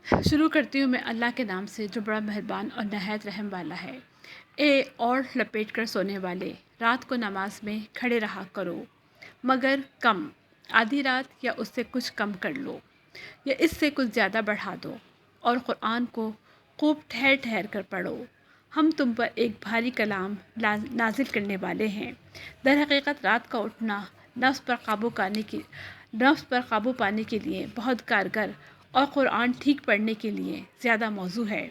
شروع کرتی ہوں میں اللہ کے نام سے جو بڑا مہربان اور نہایت رحم والا ہے۔ اے اور لپیٹ کر سونے والے، رات کو نماز میں کھڑے رہا کرو، مگر کم، آدھی رات یا اس سے کچھ کم کر لو، یا اس سے کچھ زیادہ بڑھا دو، اور قرآن کو خوب ٹھہر ٹھہر کر پڑھو۔ ہم تم پر ایک بھاری کلام نازل کرنے والے ہیں۔ در حقیقت رات کا اٹھنا نفس پر قابو پانے کے لیے بہت کارگر اور قرآن ٹھیک پڑھنے کے لیے زیادہ موزوں ہے۔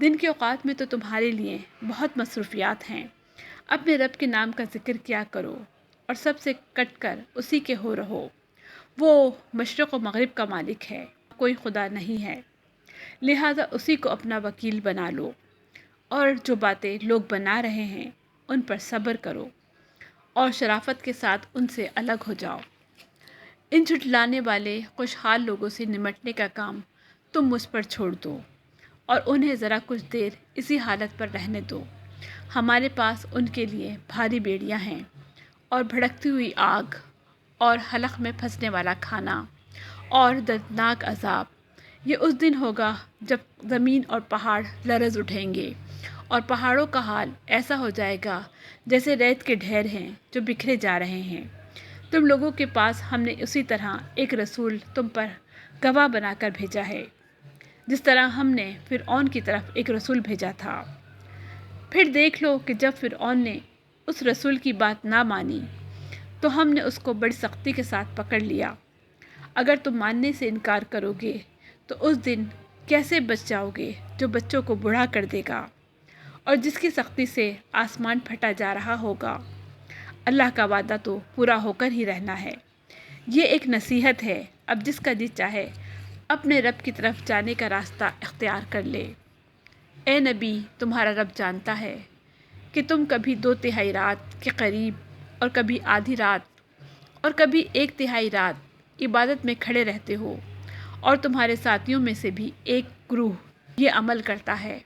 دن کے اوقات میں تو تمہارے لیے بہت مصروفیات ہیں۔ اپنے رب کے نام کا ذکر کیا کرو اور سب سے کٹ کر اسی کے ہو رہو۔ وہ مشرق و مغرب کا مالک ہے، کوئی خدا نہیں ہے، لہذا اسی کو اپنا وکیل بنا لو، اور جو باتیں لوگ بنا رہے ہیں ان پر صبر کرو اور شرافت کے ساتھ ان سے الگ ہو جاؤ۔ ان جھٹلانے والے خوشحال لوگوں سے نمٹنے کا کام تم مجھ پر چھوڑ دو اور انہیں ذرا کچھ دیر اسی حالت پر رہنے دو۔ ہمارے پاس ان کے لیے بھاری بیڑیاں ہیں اور بھڑکتی ہوئی آگ اور حلق میں پھنسنے والا کھانا اور دردناک عذاب۔ یہ اس دن ہوگا جب زمین اور پہاڑ لرز اٹھیں گے اور پہاڑوں کا حال ایسا ہو جائے گا جیسے ریت کے ڈھیر ہیں جو بکھرے جا رہے ہیں۔ تم لوگوں کے پاس ہم نے اسی طرح ایک رسول تم پر گواہ بنا کر بھیجا ہے، جس طرح ہم نے فرعون کی طرف ایک رسول بھیجا تھا۔ پھر دیکھ لو کہ جب فرعون نے اس رسول کی بات نہ مانی تو ہم نے اس کو بڑی سختی کے ساتھ پکڑ لیا۔ اگر تم ماننے سے انکار کرو گے تو اس دن کیسے بچ جاؤ گے جو بچوں کو بوڑھا کر دے گا اور جس کی سختی سے آسمان پھٹا جا رہا ہوگا۔ اللہ کا وعدہ تو پورا ہو کر ہی رہنا ہے۔ یہ ایک نصیحت ہے، اب جس کا جی چاہے اپنے رب کی طرف جانے کا راستہ اختیار کر لے۔ اے نبی، تمہارا رب جانتا ہے کہ تم کبھی 2/3 رات کے قریب اور کبھی آدھی رات اور کبھی 1/3 رات عبادت میں کھڑے رہتے ہو، اور تمہارے ساتھیوں میں سے بھی ایک گروہ یہ عمل کرتا ہے۔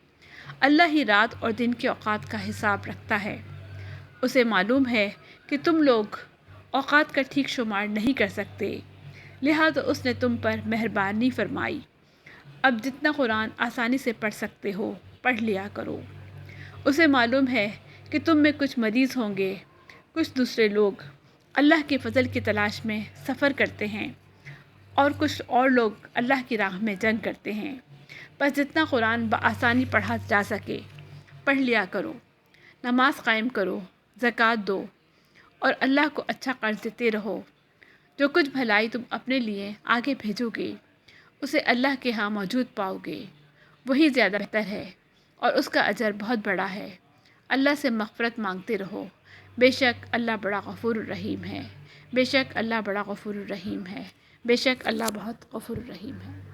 اللہ ہی رات اور دن کے اوقات کا حساب رکھتا ہے۔ اسے معلوم ہے کہ تم لوگ اوقات کا ٹھیک شمار نہیں کر سکتے، لہذا اس نے تم پر مہربانی فرمائی۔ اب جتنا قرآن آسانی سے پڑھ سکتے ہو پڑھ لیا کرو۔ اسے معلوم ہے کہ تم میں کچھ مریض ہوں گے، کچھ دوسرے لوگ اللہ کے فضل کی تلاش میں سفر کرتے ہیں، اور کچھ اور لوگ اللہ کی راہ میں جنگ کرتے ہیں۔ بس جتنا قرآن بآسانی پڑھا جا سکے پڑھ لیا کرو، نماز قائم کرو، زکوٰۃ دو، اور اللہ کو اچھا قرض دیتے رہو۔ جو کچھ بھلائی تم اپنے لیے آگے بھیجو گے اسے اللہ کے ہاں موجود پاؤ گے، وہی زیادہ بہتر ہے اور اس کا اجر بہت بڑا ہے۔ اللہ سے مغفرت مانگتے رہو، بے شک اللہ بڑا غفور الرحیم ہے، بے شک اللہ بڑا غفور الرحیم ہے، بے شک اللہ بہت غفور الرحیم ہے۔